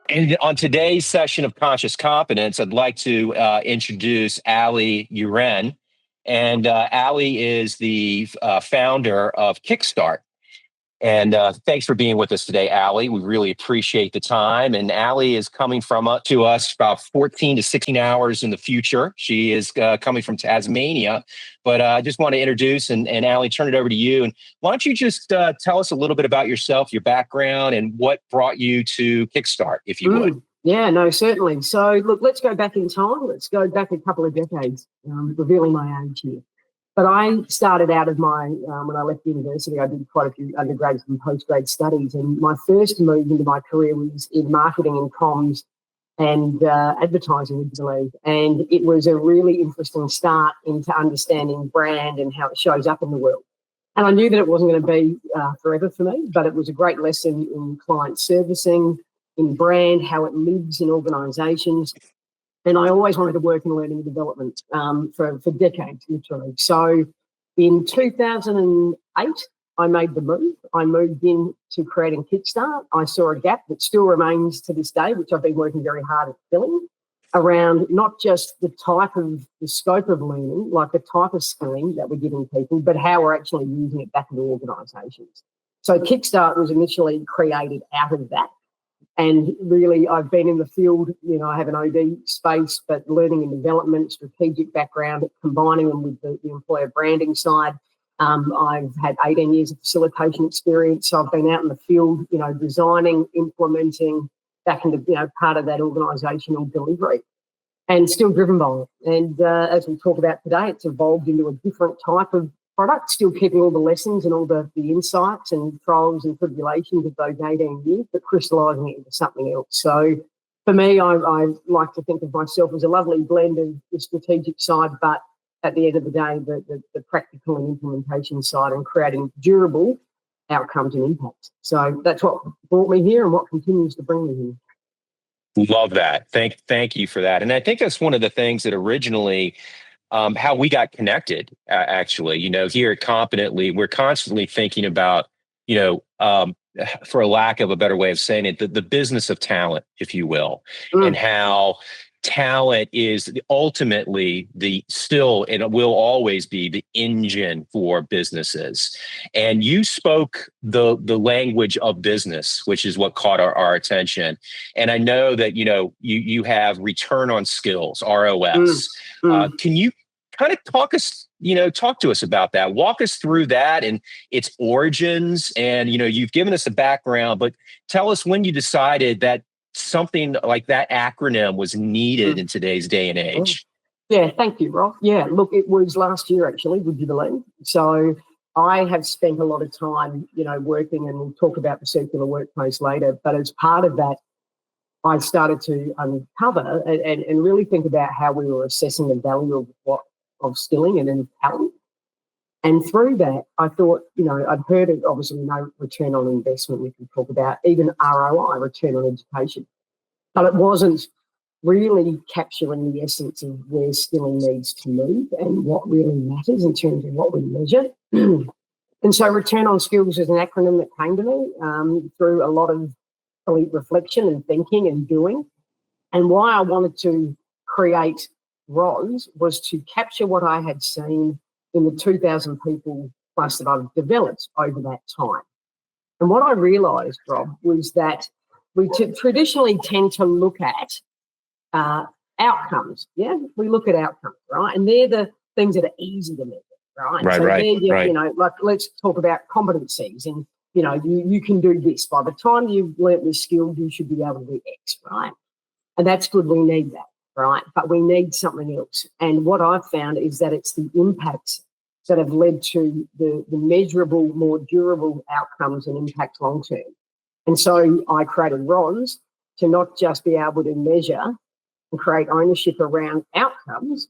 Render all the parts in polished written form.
And on today's session of Conscious Competence, I'd like to introduce AliUren. And Ali is the founder of Kickstart. And thanks for being with us today, Ali. We really appreciate the time. And Ali is coming to us about 14 to 16 hours in the future. She is coming from Tasmania. But I just want to introduce and Ali, turn it over to you. And why don't you just tell us a little bit about yourself, your background, and what brought you to Kickstart, if you would. Yeah, no, certainly. So, look, let's go back in time. Let's go back a couple of decades, revealing my age here. But I started out of when I left university, I did quite a few undergrad and postgrad studies. And my first move into my career was in marketing and comms and advertising, originally. And it was a really interesting start into understanding brand and how it shows up in the world. And I knew that it wasn't going to be forever for me, but it was a great lesson in client servicing, in brand, how it lives in organisations. And I always wanted to work in learning and development for decades, literally. So in 2008, I made the move. I moved into creating Kickstart. I saw a gap that still remains to this day, which I've been working very hard at filling, around not just the scope of learning, like the type of skilling that we're giving people, but how we're actually using it back into organisations. So Kickstart was initially created out of that. And really, I've been in the field, I have an OD space, but learning and development, strategic background, combining them with the employer branding side. I've had 18 years of facilitation experience. So I've been out in the field, designing, implementing, back into, part of that organisational delivery, and still driven by it. And as we talk about today, it's evolved into a different type of product, still keeping all the lessons and all the insights and trials and tribulations of those 18 years, but crystallising it into something else. So for me, I like to think of myself as a lovely blend of the strategic side, but at the end of the day, the practical and implementation side, and creating durable outcomes and impacts. So that's what brought me here and what continues to bring me here. Love that. Thank you for that. And I think that's one of the things that originally how we got connected, actually. Here at Competently, we're constantly thinking about, for a lack of a better way of saying it, the business of talent, if you will, and how talent is ultimately still and it will always be the engine for businesses. And you spoke the language of business, which is what caught our attention. And I know that, you have return on skills, ROS. Can you kind of talk to us about that? Walk us through that and its origins. And, you've given us a background, but tell us when you decided that something like that acronym was needed in today's day and age. Yeah, thank you, Rob. Yeah, look, it was last year, actually, would you believe? So I have spent a lot of time, working, and we'll talk about the circular workplace later, but as part of that, I started to uncover and really think about how we were assessing the value of skilling and talent. And through that, I thought, I'd heard of obviously return on investment we can talk about, even ROI, return on education. But it wasn't really capturing the essence of where skilling needs to move and what really matters in terms of what we measure. And so return on skills is an acronym that came to me through a lot of reflection and thinking and doing. And why I wanted to create ROS was to capture what I had seen in the 2,000 people plus that I've developed over that time. And what I realised, Rob, was that we traditionally tend to look at outcomes. Yeah, we look at outcomes, right? And they're the things that are easy to measure, right? Right. Like let's talk about competencies, and you can do this. By the time you've learnt this skill, you should be able to do X, right? And that's good. We need that, right? But we need something else. And what I've found is that it's the impacts that have led to the measurable, more durable outcomes and impact long term. And so I created ROS to not just be able to measure and create ownership around outcomes,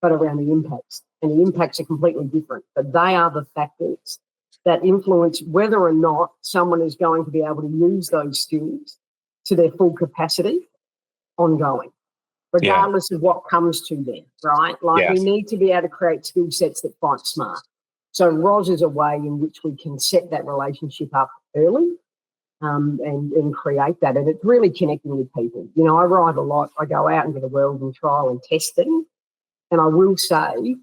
but around the impacts. And the impacts are completely different, but they are the factors that influence whether or not someone is going to be able to use those skills to their full capacity ongoing, regardless of what comes to them, right? We need to be able to create skill sets that fight smart. So ROS is a way in which we can set that relationship up early and create that. And it's really connecting with people. You know, I write a lot. I go out into the world and trial and test things. And I will say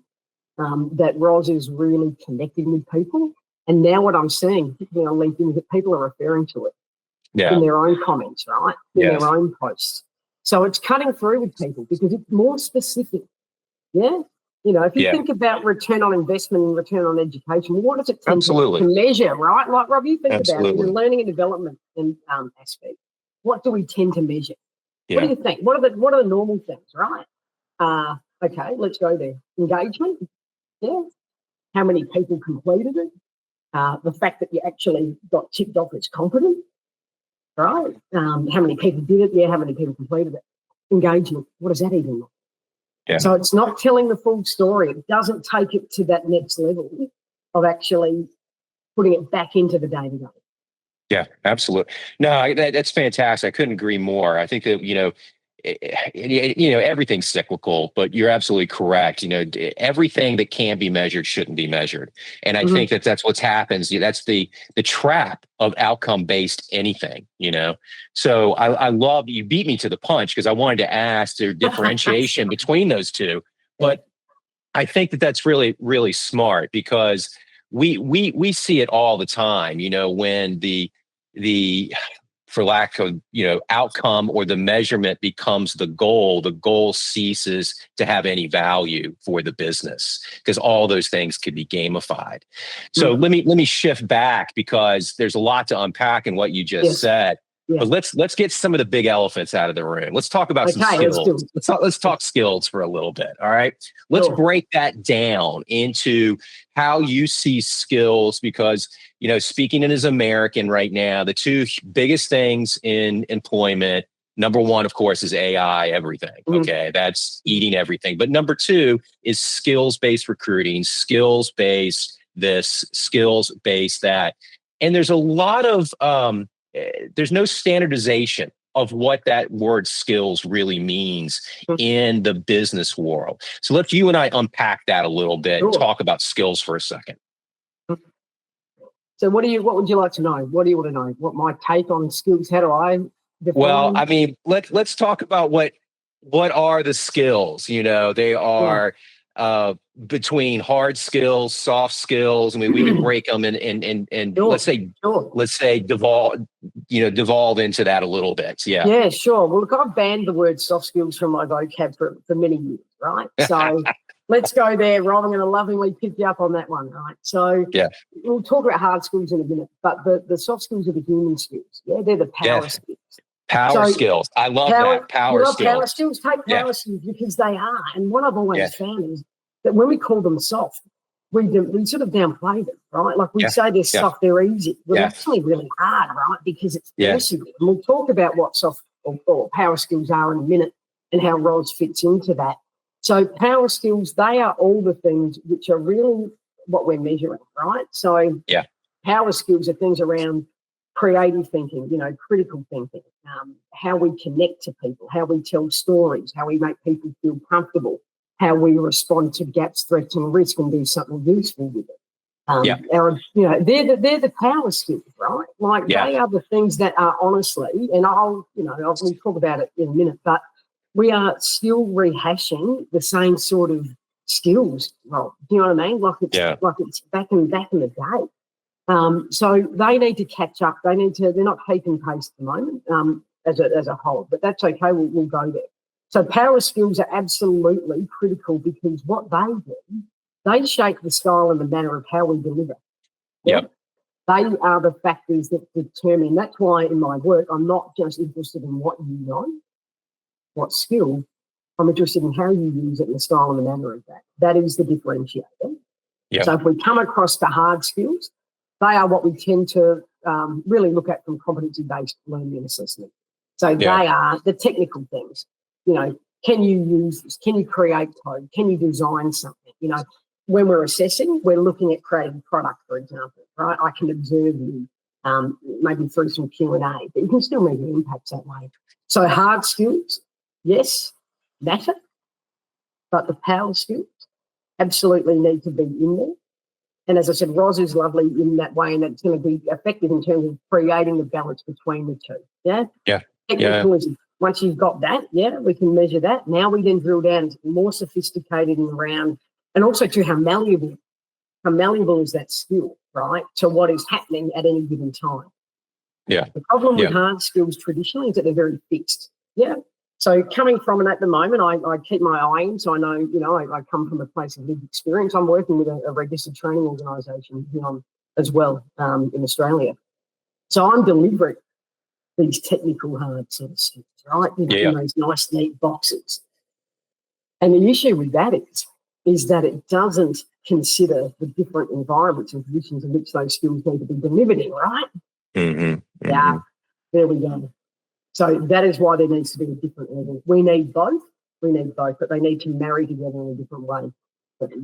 that Roz is really connecting with people. And now what I'm seeing, particularly on LinkedIn, is that people are referring to it in their own comments, right? In their own posts. So it's cutting through with people because it's more specific. Yeah. You know, if you think about return on investment and return on education, what does it tend to measure, right? Like, Rob, you think about it in the learning and development and aspect. What do we tend to measure? What do you think? What are the normal things, right? Okay, let's go there. Engagement. Yeah. How many people completed it? The fact that you actually got ticked off as competent, right? How many people did it? Yeah, how many people completed it? Engagement. What does that even mean? Yeah. So it's not telling the full story. It doesn't take it to that next level of actually putting it back into the day-to-day. Yeah, absolutely. No, that's fantastic. I couldn't agree more. I think that, everything's cyclical, but you're absolutely correct. Everything that can be measured shouldn't be measured. And I think that's what's happens. That's the trap of outcome-based anything, So I love, you beat me to the punch because I wanted to ask the differentiation between those two. But I think that's really, really smart because we see it all the time, when the for lack of, outcome or the measurement becomes the goal ceases to have any value for the business because all those things could be gamified. So let me shift back because there's a lot to unpack in what you just said. Yeah. But let's get some of the big elephants out of the room. Let's talk about some skills. Let's talk skills for a little bit. All right. Let's break that down into how you see skills because, speaking as an American right now, the two biggest things in employment, number one, of course, is AI, everything. Okay. That's eating everything. But number two is skills-based recruiting, skills-based this, skills-based that. And there's a lot of, there's no standardization of what that word skills really means in the business world. So let's you and I unpack that a little bit and talk about skills for a second. So what would you like to know? What do you want to know? What my take on skills? How do I define? Well, I mean, let's talk about what are the skills? They are between hard skills, soft skills. I mean, we can break them and let's say devolve into that a little bit. Yeah. Yeah, sure. Well, look, I've banned the word soft skills from my vocab for many years, right? So let's go there, Rob. I'm going to lovingly pick you up on that one, right? So we'll talk about hard skills in a minute, but the soft skills are the human skills. Yeah, they're the power skills. Power skills. I love that. Power skills. Power skills. Take power skills because they are. And what I've always found is that when we call them soft, we sort of downplay them, right? Like we say they're soft, they're easy. Well, they're actually really hard, right? Because it's forcing. And we'll talk about what soft or power skills are in a minute and how Roz fits into that. So power skills, they are all the things which are really what we're measuring, right? So power skills are things around creative thinking, critical thinking, how we connect to people, how we tell stories, how we make people feel comfortable, how we respond to gaps, threats, and risk and do something useful with it. They're the power skills, right? Like they are the things that are honestly, and I'll talk about it in a minute, but we are still rehashing the same sort of skills. Well, do you know what I mean? Like it's back in the day. So they need to catch up. They're not keeping pace at the moment as a whole, but that's okay. We'll go there. So power skills are absolutely critical because what they do, they shape the style and the manner of how we deliver. Yep. They are the factors that determine. That's why in my work, I'm not just interested in what you know, what skill. I'm interested in how you use it and the style and the manner of that. That is the differentiator. Yep. So if we come across the hard skills, they are what we tend to really look at from competency-based learning and assessment. So they are the technical things. Can you use this? Can you create code? Can you design something? When we're assessing, we're looking at creating product, for example, right? I can observe you maybe through some Q&A, but you can still make an impact that way. So hard skills, yes, matter, but the power skills absolutely need to be in there. And as I said, ROS is lovely in that way, and it's going to be effective in terms of creating the balance between the two. Yeah. Yeah. Technicalism. Once you've got that, we can measure that. Now we then drill down to more sophisticated and around, and also to how malleable is that skill, right? To what is happening at any given time. Yeah. The problem with hard skills traditionally is that they're very fixed. Yeah. So coming from it at the moment, I keep my eye in, so I know, I come from a place of lived experience. I'm working with a registered training organisation here as well in Australia. So I'm delivering these technical hard sort of skills, right? In those nice, neat boxes. And the issue with that is that it doesn't consider the different environments and conditions in which those skills need to be delivered in, right? Yeah, there we go. So that is why there needs to be a different level. We need both, but they need to marry together in a different way.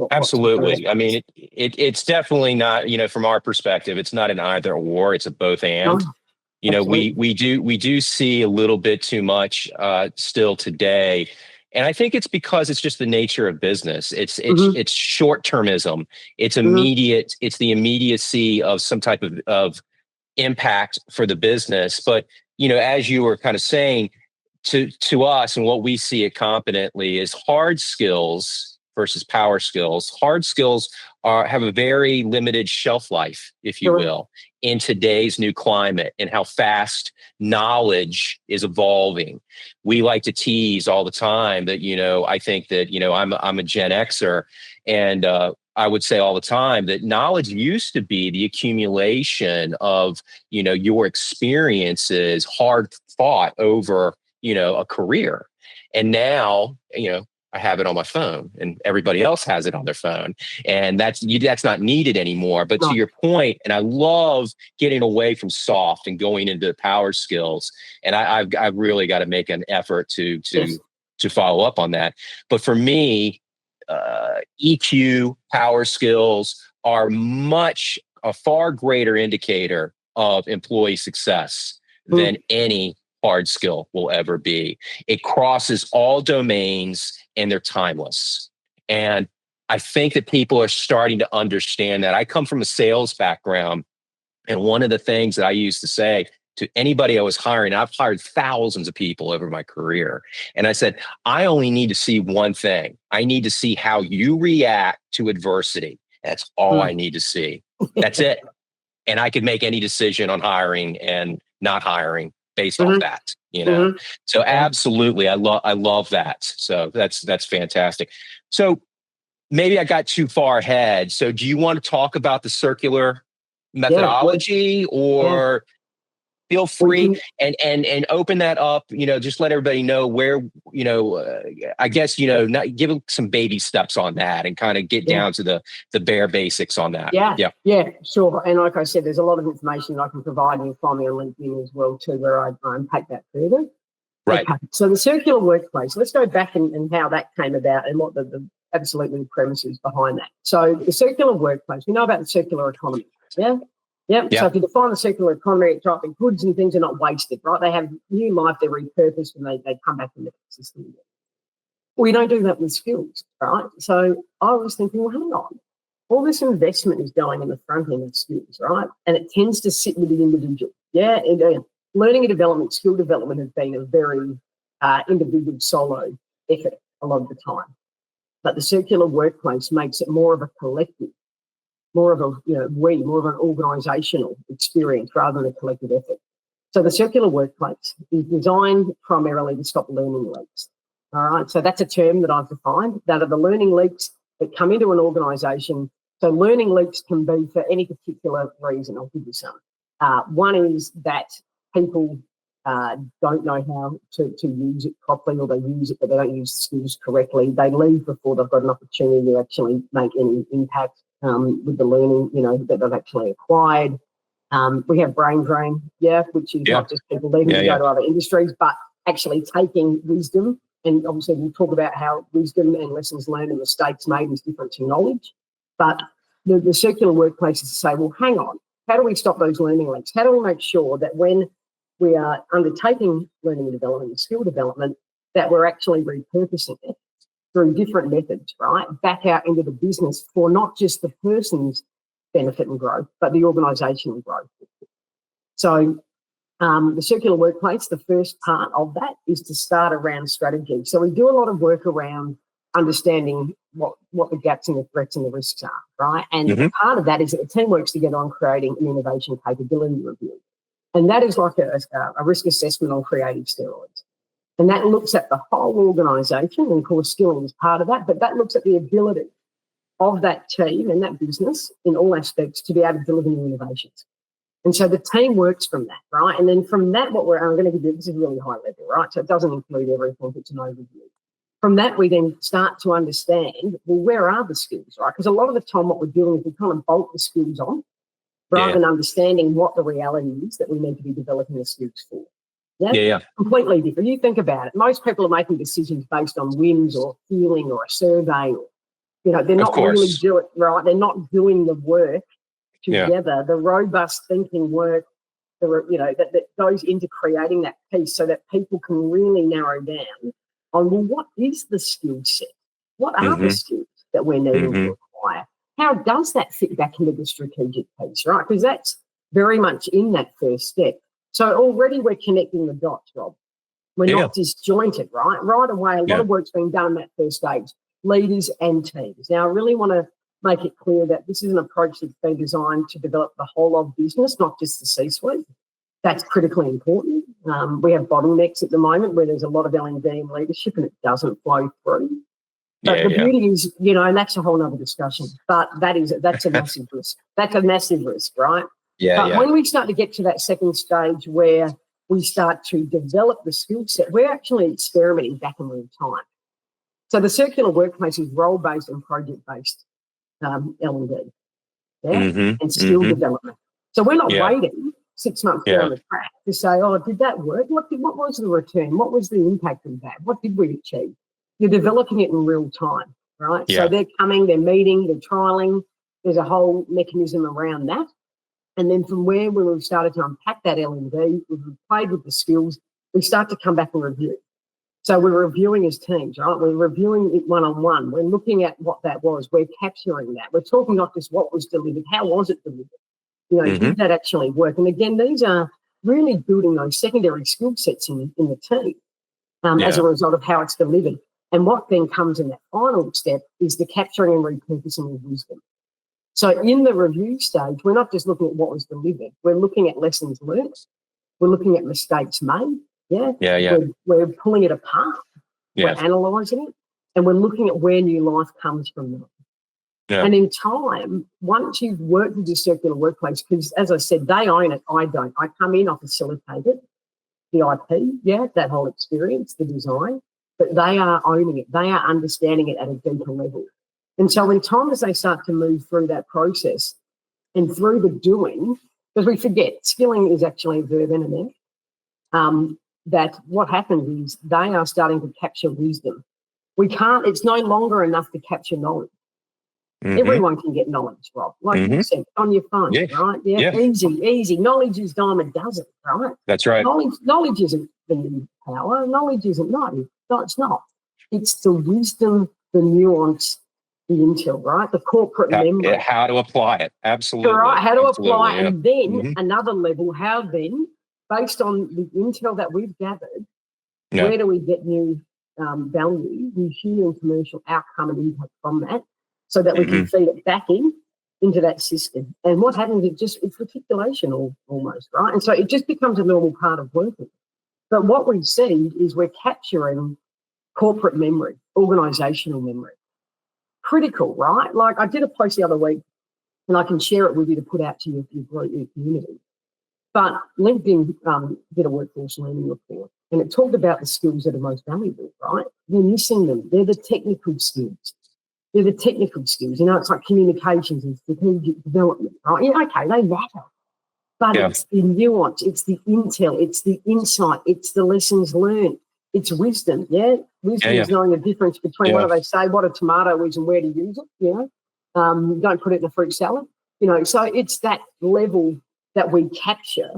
Absolutely. I mean, it's definitely not, from our perspective, it's not an either or, it's a both and. We do see a little bit too much still today. And I think it's because it's just the nature of business. It's short-termism. It's immediate. It's the immediacy of some type of impact for the business. But, as you were kind of saying, to us and what we see it competently is hard skills versus power skills. Hard skills have a very limited shelf life, if you will, in today's new climate and how fast knowledge is evolving. We like to tease all the time that, I think that, I'm a Gen Xer, and I would say all the time that knowledge used to be the accumulation of, your experiences hard fought over, a career. And now, I have it on my phone and everybody else has it on their phone, and that's not needed anymore. But to your point, and I love getting away from soft and going into the power skills. And I've really got to make an effort to follow up on that. But for me, EQ, power skills are a far greater indicator of employee success than any hard skill will ever be. It crosses all domains and they're timeless. And I think that people are starting to understand that. I come from a sales background, and one of the things that I used to say to anybody I was hiring, I've hired thousands of people over my career. And I said, I only need to see one thing. I need to see how you react to adversity. That's all I need to see. That's it. And I could make any decision on hiring and not hiring based off that, So absolutely. I love that. So that's fantastic. So maybe I got too far ahead. So do you want to talk about the circular methodology or feel free and open that up, just let everybody know where, I guess, not give them some baby steps on that and kind of get down to the bare basics on that. Yeah, sure. And like I said, there's a lot of information that I can provide, and you'll find me on LinkedIn as well too, where I unpack that further. Right. Okay. So the circular workplace, let's go back and how that came about and what the absolutely premises behind that. So the circular workplace, we know about the circular economy. Yeah. So if you define the circular economy, it's right, the goods and things are not wasted, right? They have new life, they're repurposed, and they come back in the system. We don't do that with skills, right? So I was thinking, well, hang on. All this investment is going in the front end of skills, right? And it tends to sit with the individual. And learning and development, skill development has been a very individual solo effort a lot of the time. But the circular workplace makes it more of a collective, more of a, more of an organisational experience rather than a collective effort. So the circular workplace is designed primarily to stop learning leaks. All right, so that's a term that I've defined. That are the learning leaks that come into an organisation. So learning leaks can be for any particular reason. I'll give you some. One is that people don't know how to use it properly, or they use it but they don't use the skills correctly. They leave before they've got an opportunity to actually make any impact with the learning, that they've actually acquired. We have brain drain, which is not just people leaving to go to other industries, but actually taking wisdom. And obviously we'll talk about how wisdom and lessons learned and mistakes made is different to knowledge. But the circular workplace is to say, well, hang on, how do we stop those learning links? How do we make sure that when we are undertaking learning and development and skill development, that we're actually repurposing it through different methods, right, back out into the business for not just the person's benefit and growth, but the organisational growth. So the circular workplace, the first part of that is to start around strategy. So we do a lot of work around understanding what the gaps and the threats and the risks are, right? And part of that is that the team works together on creating an innovation capability review. And that is like a risk assessment on creative steroids. And that looks at the whole organisation, and of course skilling is part of that, but that looks at the ability of that team and that business in all aspects to be able to deliver new innovations. And so the team works from that, right? And then from that, I'm going to give you, this is really high level, right? So it doesn't include everything, it's an overview. From that, we then start to understand, well, where are the skills, right? Because a lot of the time what we're doing is we kind of bolt the skills on rather than understanding what the reality is that we need to be developing the skills for. Yeah. Completely different. You think about it. Most people are making decisions based on whims or feeling or a survey, or, they're not really doing it, right? They're not doing the work together, the robust thinking work, that goes into creating that piece so that people can really narrow down on, well, what is the skill set? What are the skills that we're needing to acquire? How does that fit back into the strategic piece, right? Because that's very much in that first step. So already we're connecting the dots, Rob. We're not disjointed, right? Right away, a lot of work's being done in that first stage, leaders and teams. Now, I really want to make it clear that this is an approach that's been designed to develop the whole of business, not just the C-suite. That's critically important. We have bottlenecks at the moment where there's a lot of L&D and leadership and it doesn't flow through. But the beauty is, and that's a whole other discussion, but that's a massive risk. That's a massive risk, right? But when we start to get to that second stage where we start to develop the skill set, we're actually experimenting back in real time. So the circular workplace is role-based and project-based L&D, and skill development. So we're not waiting 6 months down the track to say, oh, did that work? What was the return? What was the impact of that? What did we achieve? You're developing it in real time, right? So they're coming, they're meeting, they're trialling. There's a whole mechanism around that. And then from when we've started to unpack that L&D, we've played with the skills, we start to come back and review. So we're reviewing as teams, right? We're reviewing it one-on-one. We're looking at what that was. We're capturing that. We're talking not just what was delivered, how was it delivered? Did that actually work? And again, these are really building those secondary skill sets in the team as a result of how it's delivered. And what then comes in that final step is the capturing and repurposing of wisdom. So in the review stage, we're not just looking at what was delivered. We're looking at lessons learned. We're looking at mistakes made. We're pulling it apart. We're analysing it. And we're looking at where new life comes from that. And in time, once you've worked with your circular workplace, because as I said, they own it, I don't. I come in, I facilitate it, the IP, that whole experience, the design, but they are owning it. They are understanding it at a deeper level. And so in time, as they start to move through that process and through the doing, because we forget, skilling is actually a verb and an that what happens is they are starting to capture wisdom. It's no longer enough to capture knowledge. Everyone can get knowledge, Rob. Like you said, on your phone, right? Easy. Knowledge is dime a dozen, right? That's right. Knowledge isn't the power. Knowledge isn't, no, it's not. It's the wisdom, the nuance, the intel, right? The corporate memory. How to apply it. Absolutely. Right, how to apply it. And then another level, how then, based on the intel that we've gathered, where do we get new value, new human commercial outcome and impact from that, so that we can feed it back into that system. And what happens, it's reticulation almost, right? And so it just becomes a normal part of working. But what we see is we're capturing corporate memory, organisational memory. Critical, right? Like I did a post the other week, and I can share it with you to put out to your group, your community. But LinkedIn did a workforce learning report, and it talked about the skills that are most valuable, right? You're missing them. They're the technical skills. It's like communications and strategic development, right? Okay, they matter. But it's the nuance, it's the intel, it's the insight, it's the lessons learned, it's wisdom, Wisdom is knowing the difference between what do they say, what a tomato is and where to use it, Don't put it in a fruit salad, So it's that level that we capture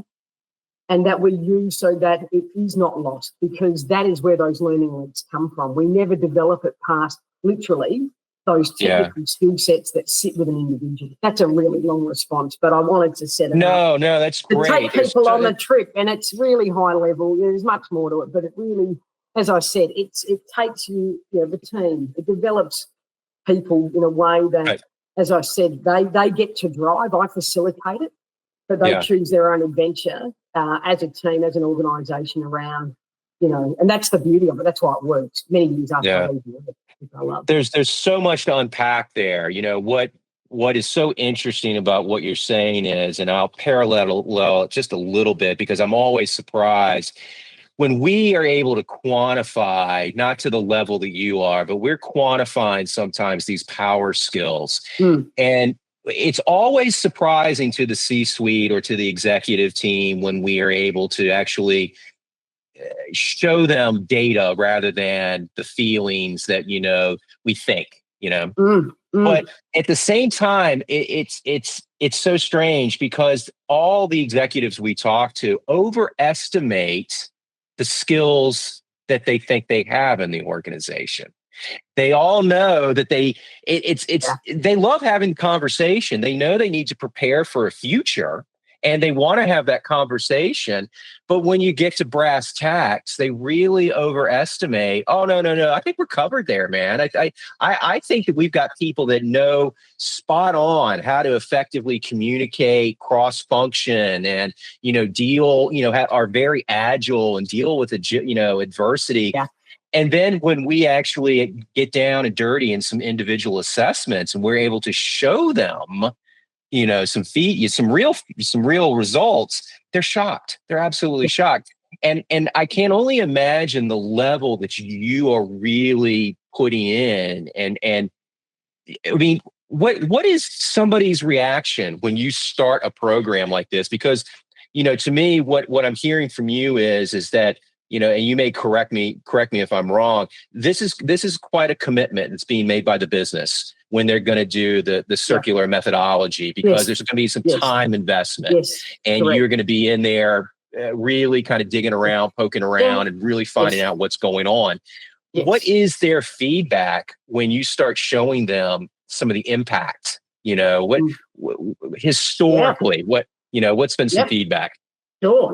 and that we use so that it is not lost, because that is where those learning links come from. We never develop it past literally those Yeah. technical skill sets that sit with an individual. That's a really long response, but I wanted to set it up. No, that's To great. take people on the trip, and it's really high level. There's much more to it, but it really, as I said, it takes you, the team. It develops people in a way that, Right. as I said, they get to drive. I facilitate it, but they choose their own adventure as a team, as an organisation around, and that's the beauty of it. That's why it works. Many years after I leave the work, I love it. There's so much to unpack there. What is so interesting about what you're saying is, and I'll parallel just a little bit, because I'm always surprised when we are able to quantify, not to the level that you are, but we're quantifying sometimes these power skills. And it's always surprising to the C-suite or to the executive team when we are able to actually show them data rather than the feelings that, we think, But at the same time, it's so strange, because all the executives we talk to overestimate the skills that they think they have in the organization. They all know that they love having conversation. They know they need to prepare for a future, and they want to have that conversation. But when you get to brass tacks, they really overestimate. Oh, no. I think we're covered there, man. I think that we've got people that know spot on how to effectively communicate, cross-function, and, deal, are very agile and deal with, adversity. Yeah. And then when we actually get down and dirty in some individual assessments, and we're able to show them, some real results, they're shocked. They're absolutely shocked. And I can only imagine the level that you are really putting in. And I mean, what is somebody's reaction when you start a program like this? Because, to me, what I'm hearing from you is that, and you may correct me if I'm wrong, this is quite a commitment that's being made by the business when they're going to do the circular methodology, because there's going to be some time investment, and you're going to be in there really kind of digging around, poking around, and really finding out what's going on. What is their feedback when you start showing them some of the impact? Historically, what's been some feedback?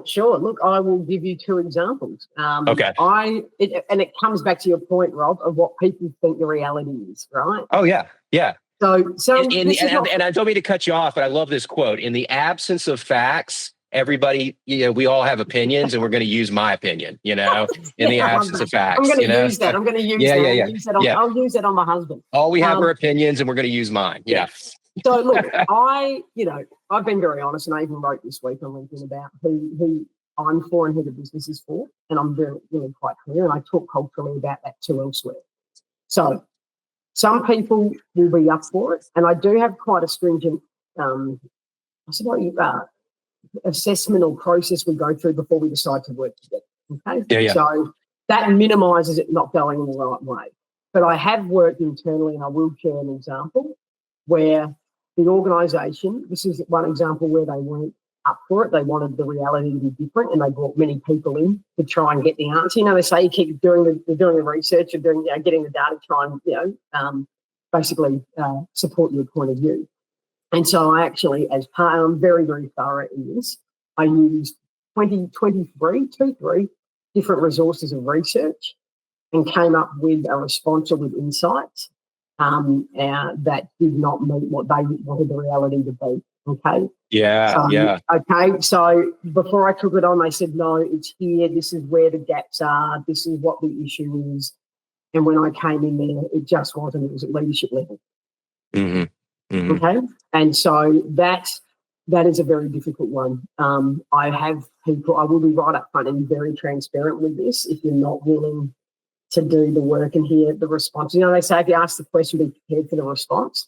Sure. Look, I will give you two examples. Okay. And it comes back to your point, Rob, of what people think the reality is, right? Oh, yeah. So and I don't mean to cut you off, but I love this quote. In the absence of facts, everybody, we all have opinions, and we're going to use my opinion, in the absence of facts. I'm going to use that. I'm going to use that. I'll use that on my husband. All we have are opinions, and we're going to use mine. Yeah. So look, I've been very honest, and I even wrote this week on LinkedIn about who I'm for and who the business is for, and I'm really quite clear, and I talk culturally about that too elsewhere. So some people will be up for it, and I do have quite a stringent, assessment or process we go through before we decide to work together. Okay, so that minimises it not going in the right way. But I have worked internally, and I will share an example where the organisation, this is one example where they weren't up for it. They wanted the reality to be different, and they brought many people in to try and get the answer. They say you keep doing the research and getting the data to try and basically support your point of view. And so I actually, I'm very, very thorough in this. I used 23 different resources of research and came up with a response with insights that did not meet what they wanted the reality to be. Okay. Yeah. Okay. So before I took it on, they said, no, it's here. This is where the gaps are. This is what the issue is. And when I came in there, it just wasn't. It was at leadership level. Mm-hmm. Mm-hmm. Okay. And so that is a very difficult one. I have people, I will be right up front and very transparent with this. If you're not willing to do the work and hear the response, they say if you ask the question, be prepared for the response,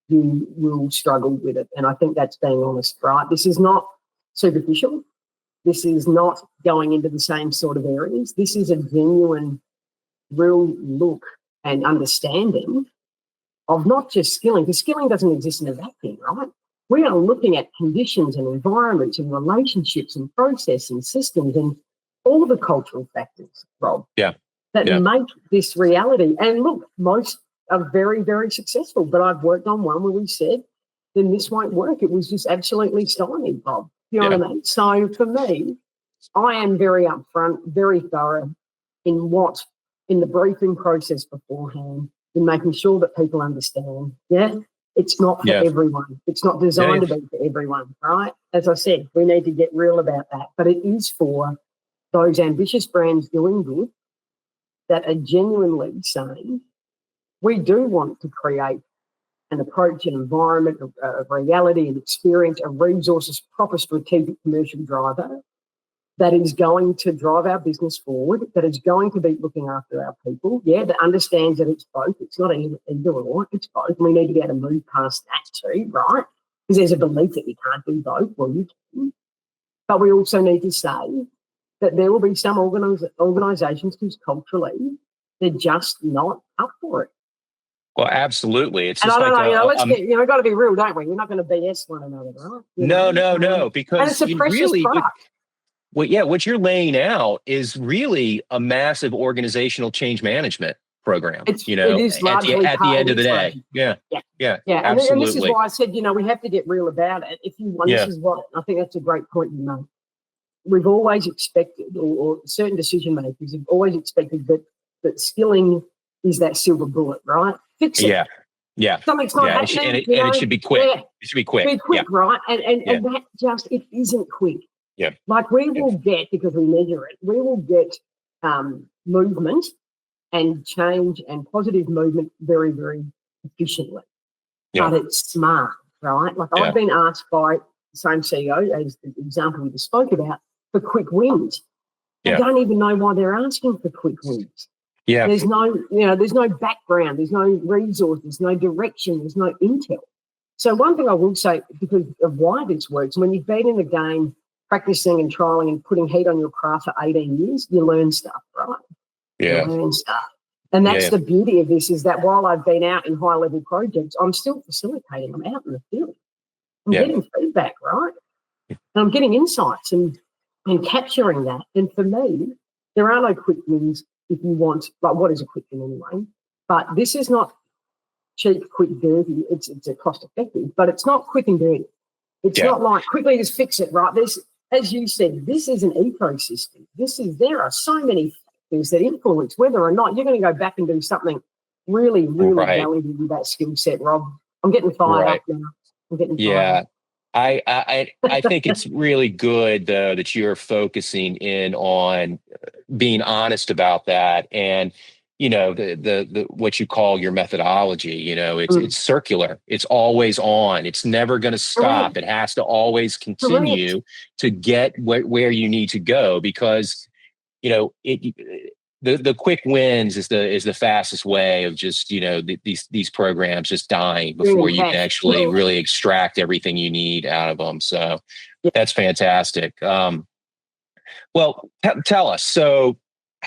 you will struggle with it. And I think that's being honest, right? This is not superficial. This is not going into the same sort of areas. This is a genuine, real look and understanding of not just skilling, because skilling doesn't exist in a vacuum, right? We are looking at conditions and environments and relationships and process and systems and all the cultural factors, Rob, that make this reality. And look, most are very, very successful. But I've worked on one where we said, then this won't work. It was just absolutely stymied, Bob. You know what I mean? So for me, I am very upfront, very thorough in the briefing process beforehand, in making sure that people understand. Yeah, it's not for everyone. It's not designed to be for everyone, right? As I said, we need to get real about that. But it is for those ambitious brands doing good that are genuinely saying, we do want to create an approach, an environment, a reality, an experience, a resources, proper strategic commercial driver that is going to drive our business forward, that is going to be looking after our people, that understands that it's both. It's not either or, it's both. We need to be able to move past that too, right? Because there's a belief that you can't do both. Well, you can. But we also need to say that there will be some organisations whose culturally they're just not up for it. Well, absolutely. It's and just I don't like know, let's get, we've got to be real, don't we? We're not going to BS one another, right? No, because and it's a precious really, product. What you're laying out is really a massive organizational change management program. It is largely at the end of the day. Yeah. Absolutely. And this is why I said, we have to get real about it. If you want, this is what I think that's a great point you make. We've always expected, or certain decision makers have always expected that skilling is that silver bullet, right? Fix it. Yeah. Something's not happening. And it should be quick. It should be quick. Be quick, right? And that just, it isn't quick. Yeah. Like we will get, because we measure it, we will get movement and change and positive movement very, very efficiently. Yeah. But it's smart, right? Like I've been asked by the same CEO, as the example we just spoke about, for quick wins. I don't even know why they're asking for quick wins. Yeah. There's no background, there's no resources, no direction, there's no intel. So one thing I will say, because of why this works, when you've been in the game practicing and trialing and putting heat on your craft for 18 years, you learn stuff, right? Yeah. You learn stuff. And that's the beauty of this, is that while I've been out in high-level projects, I'm still facilitating. I'm out in the field. I'm getting feedback, right? And I'm getting insights and capturing that. And for me, there are no quick wins if you want, like what is a quick win anyway? But this is not cheap, quick, dirty. It's a cost-effective, but it's not quick and dirty. It's not like quickly just fix it, right? This, as you said, this is an ecosystem. There are so many factors that influence whether or not you're going to go back and do something really, really valuable with that skill set, Rob. I'm getting fired up now. I'm getting fired up. I think it's really good though that you're focusing in on being honest about that, and the what you call your methodology. It's circular. It's always on. It's never going to stop. It has to always continue to get where you need to go, because the quick wins is the fastest way of just these programs just dying before you can actually really extract everything you need out of them. So that's fantastic. Well, tell us. So,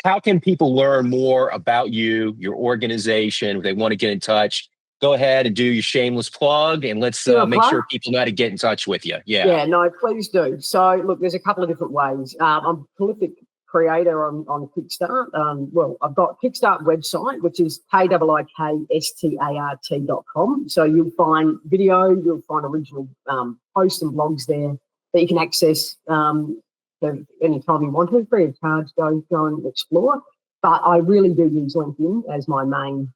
how can people learn more about you, your organization? If they want to get in touch, go ahead and do your shameless plug, and let's make sure people know how to get in touch with you. Yeah, no, please do. So, look, there's a couple of different ways. I'm a prolific creator on Kickstart. I've got Kickstart website, which is kickstart.com. So you'll find video, you'll find original posts and blogs there that you can access anytime you want to, free of charge. Go and explore. But I really do use LinkedIn as my main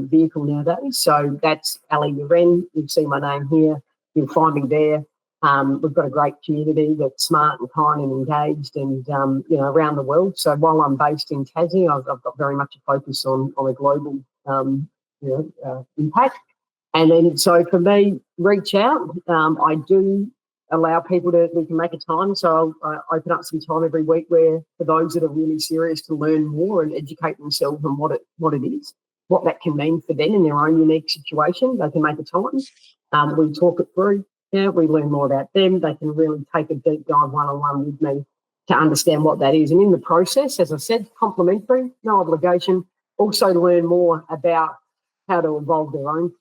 vehicle nowadays. So that's AliUren. You'll see my name here. You'll find me there. We've got a great community that's smart and kind and engaged, and around the world. So while I'm based in Tassie, I've got very much a focus on a global impact. And then so for me, reach out. I do allow people we can make a time. So I open up some time every week where, for those that are really serious to learn more and educate themselves on what it is, what that can mean for them in their own unique situation, they can make a time. We talk it through. We learn more about them. They can really take a deep dive one-on-one with me to understand what that is. And in the process, as I said, complimentary, no obligation. Also learn more about how to evolve their own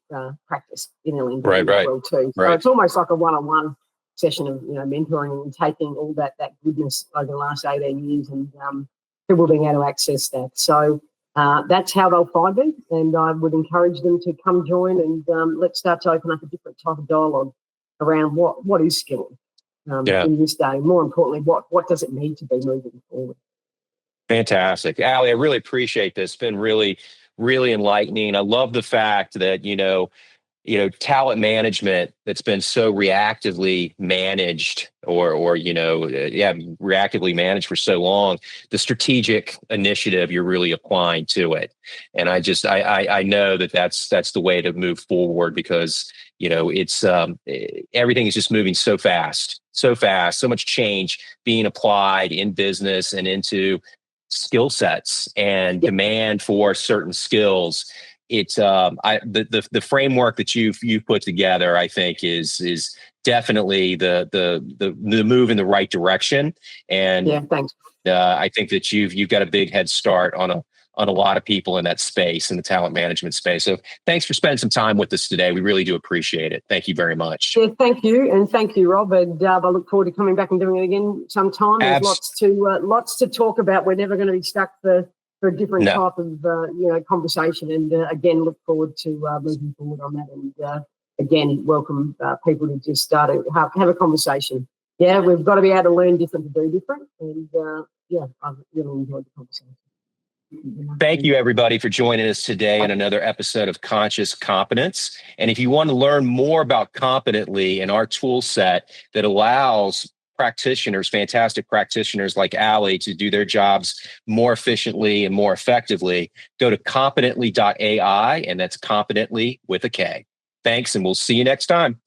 practice in LND as well too. So it's almost like a one-on-one session of mentoring and taking all that goodness over the last 18 years and people being able to access that. So That's how they'll find me, and I would encourage them to come join, and let's start to open up a different type of dialogue around what is skilling in this day. More importantly, what does it need to be moving forward? Fantastic. Ali, I really appreciate this. It's been really, really enlightening. I love the fact that, talent management that's been so reactively managed reactively managed for so long, the strategic initiative you're really applying to it. And I know that's the way to move forward, because, it's everything is just moving so fast, so much change being applied in business and into skill sets and demand for certain skills. It's the framework that you've put together, I think, is definitely the move in the right direction. And thanks. I think that you've got a big head start on a lot of people in that space, in the talent management space. So thanks for spending some time with us today. We really do appreciate it. Thank you very much. Yeah, thank you. And thank you, Rob. And I look forward to coming back and doing it again sometime. There's lots to talk about. We're never going to be stuck for a different type of conversation. And again, look forward to moving forward on that. And again, welcome people to just start to have a conversation. Yeah, we've got to be able to learn different to do different. And I've really enjoyed the conversation. Thank you, everybody, for joining us today on another episode of Conscious Competence. And if you want to learn more about Competently and our tool set that allows practitioners, fantastic practitioners like Ali, to do their jobs more efficiently and more effectively, go to competently.ai, and that's competently with a K. Thanks, and we'll see you next time.